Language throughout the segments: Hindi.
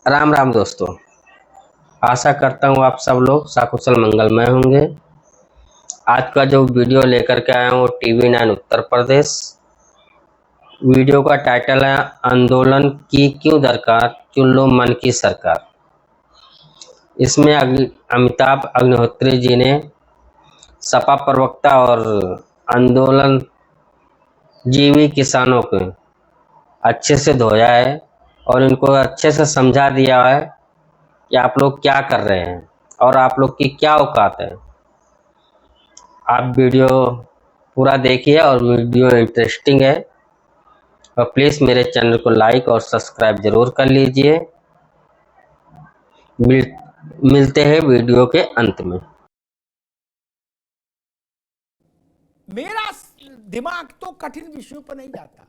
राम राम दोस्तों। आशा करता हूँ आप सब लोग सकुशल मंगलमय होंगे। आज का जो वीडियो लेकर के आया हूँ वो TV9 उत्तर प्रदेश। वीडियो का टाइटल है आंदोलन की क्यों दरकार, चुन लो मन की सरकार। इसमें अमिताभ अग्निहोत्री जी ने सपा प्रवक्ता और आंदोलन जीवी किसानों को अच्छे से धोया है और इनको अच्छे से समझा दिया है कि आप लोग क्या कर रहे हैं और आप लोग की क्या औकात है। आप वीडियो पूरा देखिए और वीडियो इंटरेस्टिंग है और प्लीज़ मेरे चैनल को लाइक और सब्सक्राइब जरूर कर लीजिए। मिलते हैं वीडियो के अंत में। मेरा दिमाग तो कठिन विषयों पर नहीं जाता।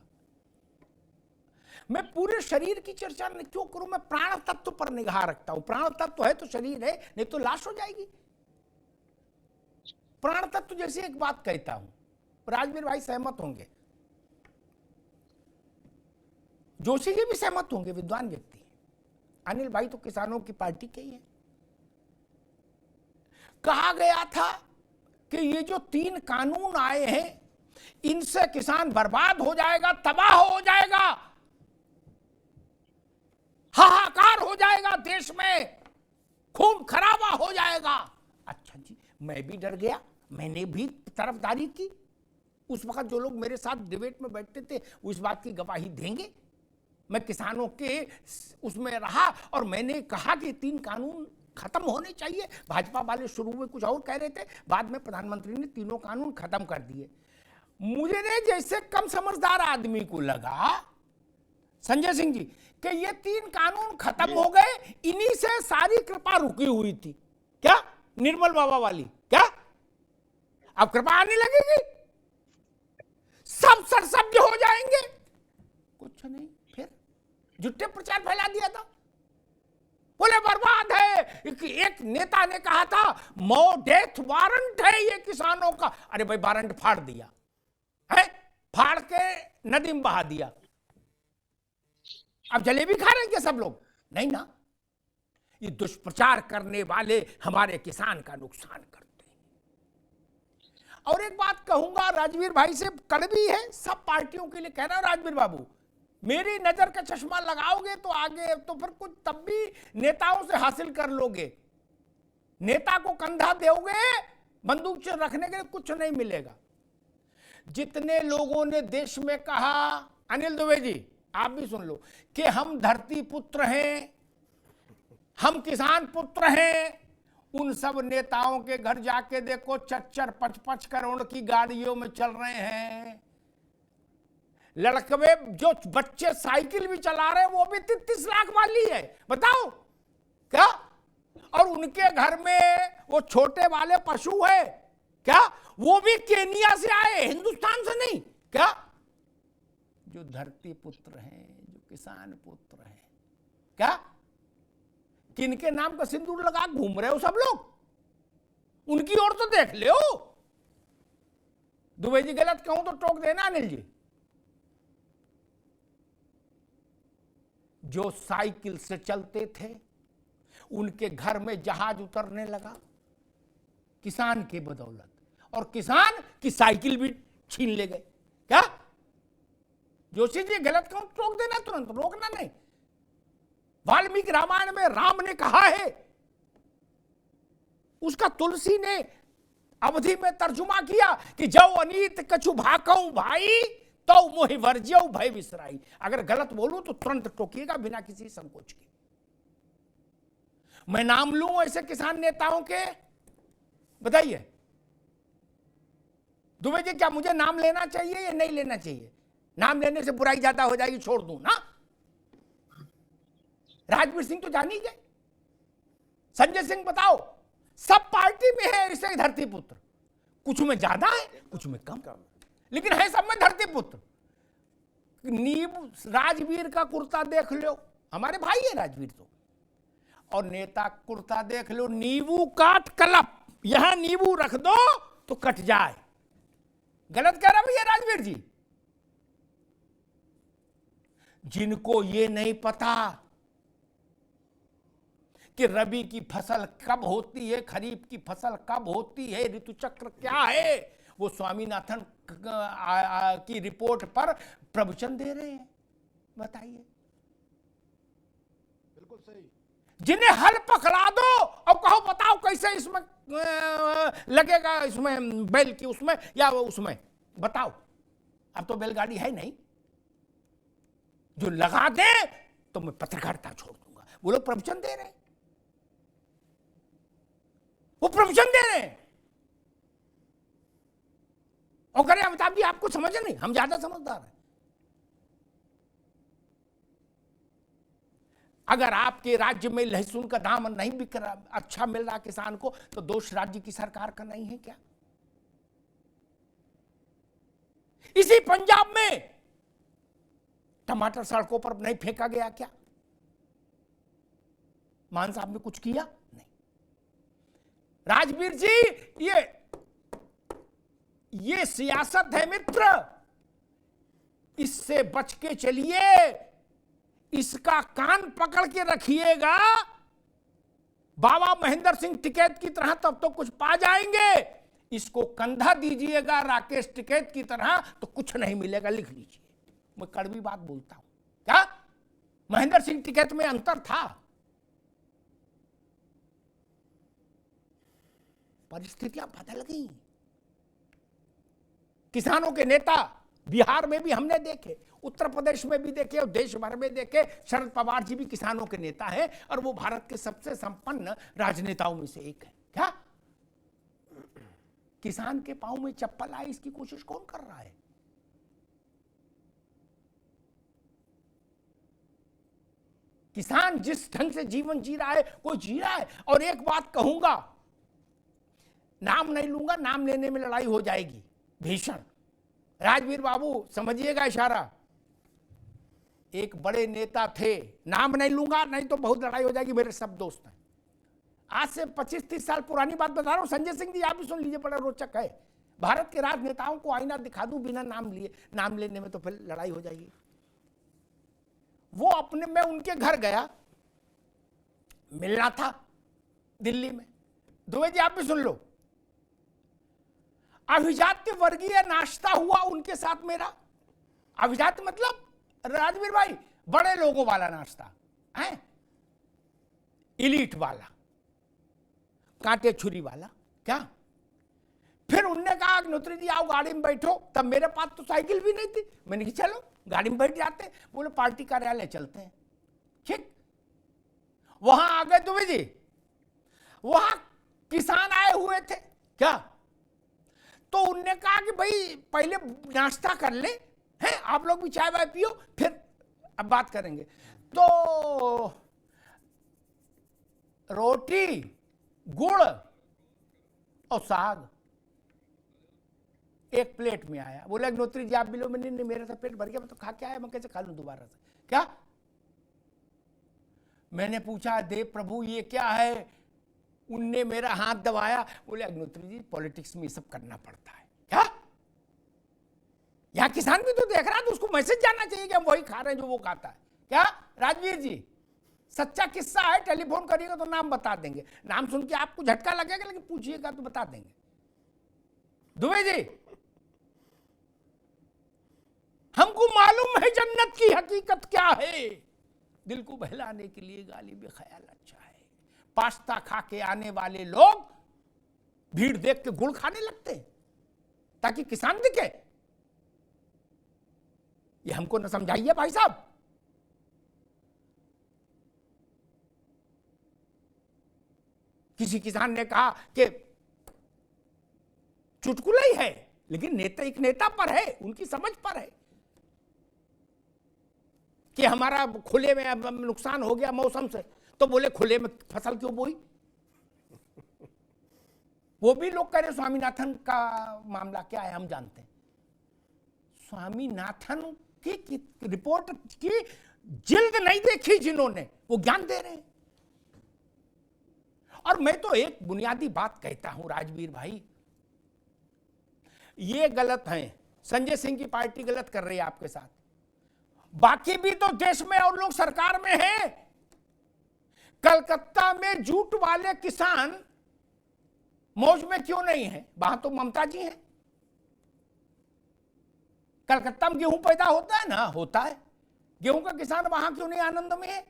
मैं पूरे शरीर की चर्चा क्यों करूं? मैं प्राण तत्व पर निगाह रखता हूं। प्राण तत्व है तो शरीर है, नहीं तो लाश हो जाएगी। प्राण तत्व जैसी एक बात कहता हूं, राजवीर भाई सहमत होंगे, जोशी जी भी सहमत होंगे, विद्वान व्यक्ति। अनिल भाई तो किसानों की पार्टी के ही है। कहा गया था कि ये जो 3 कानून आए हैं इनसे किसान बर्बाद हो जाएगा, तबाह हो जाएगा, हाहाकार हो जाएगा, देश में खून खराबा हो जाएगा। अच्छा जी, मैं भी डर गया, मैंने भी तरफदारी की। उस वक्त जो लोग मेरे साथ डिबेट में बैठते थे उस बात की गवाही देंगे। मैं किसानों के उसमें रहा और मैंने कहा कि 3 कानून खत्म होने चाहिए। भाजपा वाले शुरू में कुछ और कह रहे थे, बाद में प्रधानमंत्री ने 3 कानून खत्म कर दिए। मुझे जैसे कम समझदार आदमी को लगा, संजय सिंह जी, कि ये 3 कानून खत्म हो गए, इन्हीं से सारी कृपा रुकी हुई थी। क्या निर्मल बाबा वाली? क्या अब कृपा आने लगेगी? सब सरसब्ज हो जाएंगे? कुछ नहीं, फिर झूठे प्रचार फैला दिया था, बोले बर्बाद है। एक नेता ने कहा था डेथ वारंट है ये किसानों का। अरे भाई, वारंट फाड़ दिया है, फाड़ के नदी में बहा दिया। अब जलेबी खा रहे हैं क्या सब लोग? नहीं ना। ये दुष्प्रचार करने वाले हमारे किसान का नुकसान करते हैं। और एक बात कहूंगा राजवीर भाई से, कड़वी है, सब पार्टियों के लिए कह रहा हूं। राजवीर बाबू, मेरी नजर का चश्मा लगाओगे तो आगे तो फिर कुछ तब भी नेताओं से हासिल कर लोगे। नेता को कंधा दोगे बंदूक से रखने के लिए, कुछ नहीं मिलेगा। जितने लोगों ने देश में कहा, अनिल दुबे जी आप भी सुन लो, कि हम धरती पुत्र हैं, हम किसान पुत्र हैं, उन सब नेताओं के घर जाके देखो 4-5 करोड़ की गाड़ियों में चल रहे हैं। लड़के जो बच्चे साइकिल भी चला रहे हैं वो भी 33 लाख वाली है, बताओ क्या? और उनके घर में वो छोटे वाले पशु है क्या, वो भी केनिया से आए, हिंदुस्तान से नहीं क्या? जो धरती पुत्र हैं, जो किसान पुत्र हैं, क्या किनके नाम का सिंदूर लगा घूम रहे हो सब लोग? उनकी ओर तो देख ले। दुबे जी गलत कहूं तो टोक देना अनिल जी। जो साइकिल से चलते थे उनके घर में जहाज उतरने लगा किसान की बदौलत, और किसान की साइकिल भी छीन ले गए क्या? जोशी जी गलत कहूं टोक देना, तुरंत रोकना नहीं। वाल्मीकि रामायण में राम ने कहा है, उसका तुलसी ने अवधि में तर्जुमा किया कि जौ अनीत कछु भाकऊ भाई तो मोहि वर्ज्यऊ भय विसराई। अगर गलत बोलूं तो तुरंत टोकिएगा बिना किसी संकोच के। मैं नाम लूं ऐसे किसान नेताओं के? बताइए दुबे जी, क्या मुझे नाम लेना चाहिए या नहीं लेना चाहिए? नाम लेने से बुराई ज्यादा हो जाएगी, छोड़ दूं ना। राजवीर सिंह तो जान ही गए, संजय सिंह बताओ, सब पार्टी में है ऐसे धरती पुत्र, कुछ में ज्यादा है कुछ में कम, लेकिन है सब में धरती पुत्र। नींबू राजवीर का कुर्ता देख लो, हमारे भाई है राजवीर तो, और नेता कुर्ता देख लो, नींबू काट कलप, यहां नींबू रख दो तो कट जाए। गलत कह रहा भैया राजवीर जी? जिनको ये नहीं पता कि रबी की फसल कब होती है, खरीफ की फसल कब होती है, ऋतु चक्र क्या है, वो स्वामीनाथन की रिपोर्ट पर प्रवचन दे रहे हैं। बताइए, बिल्कुल सही। जिन्हें हल पकड़ा दो और कहो बताओ कैसे इसमें लगेगा, इसमें बैल की उसमें या उसमें, बताओ। अब तो बैलगाड़ी है नहीं, जो लगा दे तो मैं पत्रकारिता छोड़ दूंगा। वो लोग प्रवचन दे रहे हैं, वो प्रवचन दे रहे हैं और करें अमिताभ जी आपको समझ नहीं, हम ज्यादा समझदार हैं। अगर आपके राज्य में लहसुन का दाम नहीं बिक रहा, अच्छा मिल रहा किसान को, तो दोष राज्य की सरकार का नहीं है क्या? इसी पंजाब में टमाटर सड़कों पर नहीं फेंका गया क्या? मान साहब ने कुछ किया नहीं। राजवीर जी, ये सियासत है मित्र, इससे बच के चलिए, इसका कान पकड़ के रखिएगा। बाबा महेंद्र सिंह टिकैत की तरह तब तो कुछ पा जाएंगे, इसको कंधा दीजिएगा राकेश टिकैत की तरह तो कुछ नहीं मिलेगा। लिख लीजिए, मैं कड़वी बात बोलता हूं। क्या महेंद्र सिंह टिकैत में अंतर था? परिस्थितियां बदल गई। किसानों के नेता बिहार में भी हमने देखे, उत्तर प्रदेश में भी देखे और देश भर में देखे। शरद पवार जी भी किसानों के नेता हैं और वो भारत के सबसे संपन्न राजनेताओं में से एक है। क्या किसान के पांव में चप्पल आए इसकी कोशिश कौन कर रहा है? किसान जिस ढंग से जीवन जी रहा है वो जी रहा है। और एक बात कहूंगा, नाम नहीं लूंगा, नाम लेने में लड़ाई हो जाएगी भीषण। राजवीर बाबू समझिएगा इशारा। एक बड़े नेता थे, नाम नहीं लूंगा नहीं तो बहुत लड़ाई हो जाएगी, मेरे सब दोस्त हैं। आज से 25-30 साल पुरानी बात बता रहा हूं। संजय सिंह जी आप भी सुन लीजिए, बड़ा रोचक है। भारत के राजनेताओं को आईना दिखा दूं बिना नाम लिए, नाम लेने में तो फिर लड़ाई हो जाएगी। वो अपने, मैं उनके घर गया, मिलना था दिल्ली में। दुबे जी आप भी सुन लो। अभिजात्य वर्गीय नाश्ता हुआ उनके साथ मेरा। अभिजात्य मतलब राजवीर भाई बड़े लोगों वाला नाश्ता है, इलीट वाला, कांटे छुरी वाला। क्या फिर उनने कहा अग्निहोत्री जी आओ गाड़ी में बैठो। तब मेरे पास तो साइकिल भी नहीं थी। मैंने कहा चलो गाड़ी में बैठ जाते। बोले पार्टी कार्यालय चलते हैं। ठीक, वहां आ गए दुबे जी। वहां किसान आए हुए थे। क्या तो उनने कहा कि भाई पहले नाश्ता कर ले, हैं आप लोग भी चाय वाय पियो, फिर अब बात करेंगे। तो रोटी, गुड़ और साग एक प्लेट में आया। बोला अग्निहोत्री जी आप भी लो। मैंने नहीं, मेरा तो पेट भर गया, मैं तो खा के आया, मैं कैसे खा लूं दोबारा से? क्या मैंने पूछा देव प्रभु ये क्या है? उनने मेरा हाथ दबाया। बोले अग्निहोत्री जी पॉलिटिक्स में ये सब करना पड़ता है। क्या यहां किसान भी तो देख रहा है, तो उसको मैसेज जाना चाहिए कि हम वही खा रहे हैं जो वो खाता है। क्या राजवीर जी सच्चा किस्सा है, टेलीफोन करिएगा तो नाम बता देंगे। नाम सुन के आपको झटका लगेगा लेकिन पूछिएगा तो बता देंगे। दुबे जी हमको मालूम है जन्नत की हकीकत क्या है। दिल को बहलाने के लिए गाली भी ख्याल अच्छा है। पास्ता खा के आने वाले लोग भीड़ देख के गुड़ खाने लगते हैं ताकि किसान दिखे। ये हमको न समझाइए भाई साहब। किसी किसान ने कहा कि चुटकुला ही है लेकिन नेता एक नेता पर है, उनकी समझ पर है कि हमारा खुले में अब नुकसान हो गया मौसम से, तो बोले खुले में फसल क्यों बोई? वो भी लोग कह रहे स्वामीनाथन का मामला क्या है हम जानते हैं। स्वामीनाथन की रिपोर्ट की जिल्द नहीं देखी जिन्होंने, वो ज्ञान दे रहे हैं। और मैं तो एक बुनियादी बात कहता हूं राजवीर भाई, ये गलत है, संजय सिंह की पार्टी गलत कर रही है आपके साथ, बाकी भी तो देश में और लोग सरकार में हैं। कलकत्ता में जूट वाले किसान मौज में क्यों नहीं है? वहां तो ममता जी हैं। कलकत्ता में गेहूं पैदा होता है ना, होता है। गेहूं का किसान वहां क्यों नहीं आनंद में है?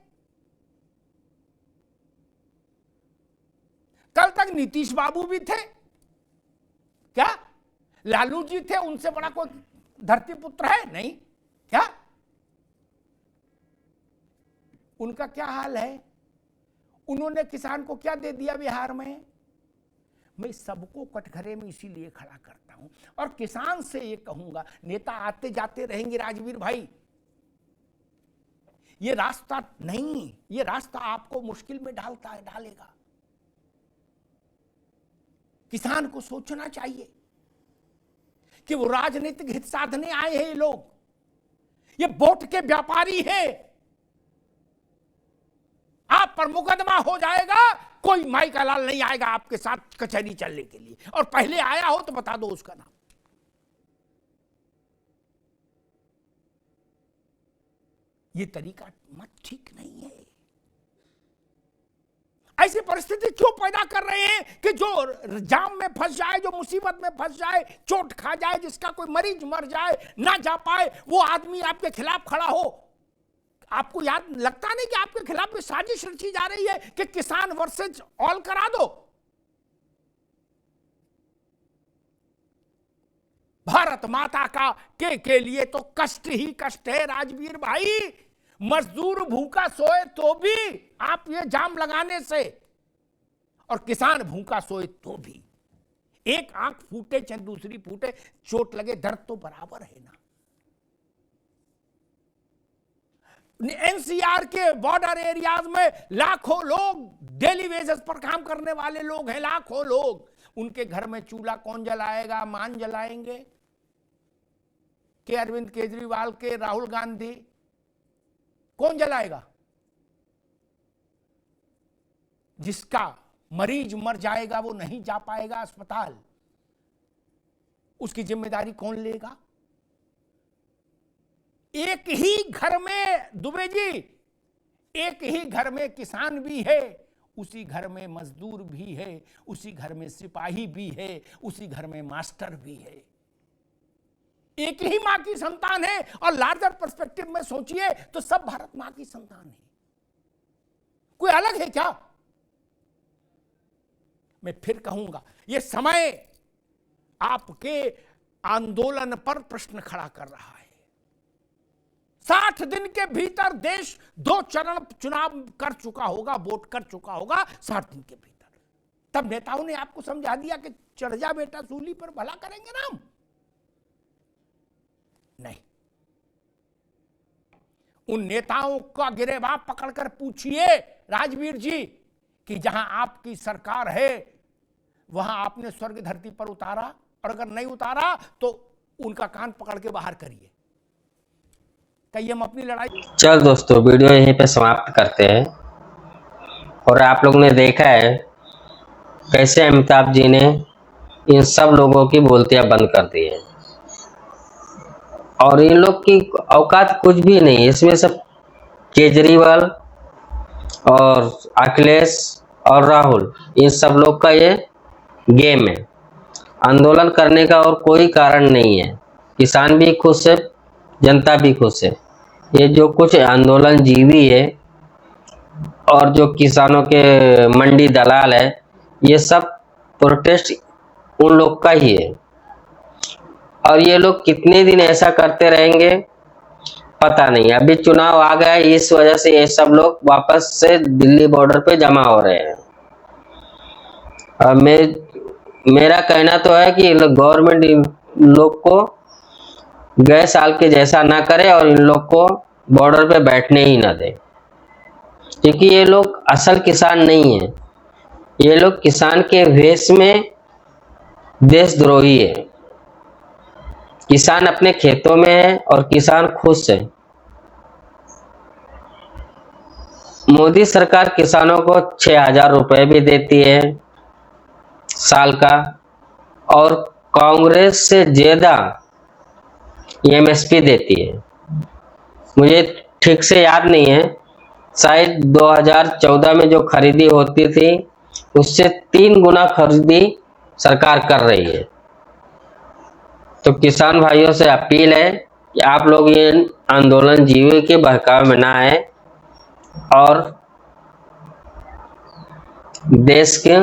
कल तक नीतीश बाबू भी थे, क्या लालू जी थे? उनसे बड़ा कोई धरती पुत्र है? नहीं। क्या उनका क्या हाल है? उन्होंने किसान को क्या दे दिया बिहार में? मैं सबको कटघरे में इसीलिए खड़ा करता हूं और किसान से ये कहूंगा, नेता आते जाते रहेंगे राजवीर भाई, ये रास्ता नहीं, ये रास्ता आपको मुश्किल में डालेगा। किसान को सोचना चाहिए कि वो राजनीतिक हित साधने आए हैं। ये लोग, ये वोट के व्यापारी हैं। आप पर मुकदमा हो जाएगा, कोई माई का लाल नहीं आएगा आपके साथ कचहरी चलने के लिए, और पहले आया हो तो बता दो उसका नाम। ये तरीका मत ठीक नहीं है। ऐसी परिस्थिति क्यों पैदा कर रहे हैं कि जो जाम में फंस जाए, जो मुसीबत में फंस जाए, चोट खा जाए, जिसका कोई मरीज मर जाए, ना जा पाए, वो आदमी आपके खिलाफ खड़ा हो। आपको याद लगता नहीं कि आपके खिलाफ साजिश रची जा रही है कि किसान वर्सेज ऑल करा दो? भारत माता का के लिए तो कष्ट ही कष्ट है राजवीर भाई। मजदूर भूखा सोए तो भी आप ये जाम लगाने से, और किसान भूखा सोए तो भी, एक आंख फूटे चाहे दूसरी फूटे, चोट लगे, दर्द तो बराबर है ना। एनसीआर के बॉर्डर एरियाज में लाखों लोग डेली वेजेस पर काम करने वाले लोग हैं, लाखों लोग। उनके घर में चूल्हा कौन जलाएगा? मान जलाएंगे के अरविंद केजरीवाल के, राहुल गांधी, कौन जलाएगा? जिसका मरीज मर जाएगा, वो नहीं जा पाएगा अस्पताल, उसकी जिम्मेदारी कौन लेगा? एक ही घर में, दुबे जी, एक ही घर में किसान भी है, उसी घर में मजदूर भी है, उसी घर में सिपाही भी है, उसी घर में मास्टर भी है। एक ही मां की संतान है। और लार्जर पर्सपेक्टिव में सोचिए तो सब भारत मां की संतान है। कोई अलग है क्या? मैं फिर कहूंगा, यह समय आपके आंदोलन पर प्रश्न खड़ा कर रहा है। 60 दिन के भीतर देश 2 चरण चुनाव कर चुका होगा, वोट कर चुका होगा 60 दिन के भीतर। तब नेताओं ने आपको समझा दिया कि चढ़ जा बेटा सूली पर, भला करेंगे ना हम। नहीं, उन नेताओं का गिरेबान पकड़कर पूछिए राजवीर जी कि जहां आपकी सरकार है वहां आपने स्वर्ग धरती पर उतारा, और अगर नहीं उतारा तो उनका कान पकड़ के बाहर करिए। कहिए हम अपनी लड़ाई। चल दोस्तों, वीडियो यहीं पे समाप्त करते हैं। और आप लोग ने देखा है कैसे अमिताभ जी ने इन सब लोगों की बोलतियां बंद कर दी है, और इन लोग की औकात कुछ भी नहीं। इसमें सब केजरीवाल और अखिलेश और राहुल, इन सब लोग का ये गेम है। आंदोलन करने का और कोई कारण नहीं है। किसान भी खुश है, जनता भी खुश है। ये जो कुछ आंदोलन जीवी है और जो किसानों के मंडी दलाल है, ये सब प्रोटेस्ट उन लोग का ही है। और ये लोग कितने दिन ऐसा करते रहेंगे पता नहीं। अभी चुनाव आ गया, इस वजह से ये सब लोग वापस से दिल्ली बॉर्डर पे जमा हो रहे हैं। और मेरा कहना तो है कि गवर्नमेंट इन लोग को गए साल के जैसा ना करे और इन लोग को बॉर्डर पे बैठने ही ना दे, क्योंकि ये लोग असल किसान नहीं है। ये लोग किसान के वेश में देशद्रोही है। किसान अपने खेतों में है और किसान खुश है। मोदी सरकार किसानों को 6,000 रुपए भी देती है साल का, और कांग्रेस से ज्यादा एमएसपी देती है। मुझे ठीक से याद नहीं है, शायद 2014 में जो खरीदी होती थी उससे 3 गुना खरीदी सरकार कर रही है। तो किसान भाइयों से अपील है कि आप लोग ये आंदोलन जीवी के बहकावे में ना आए और देश के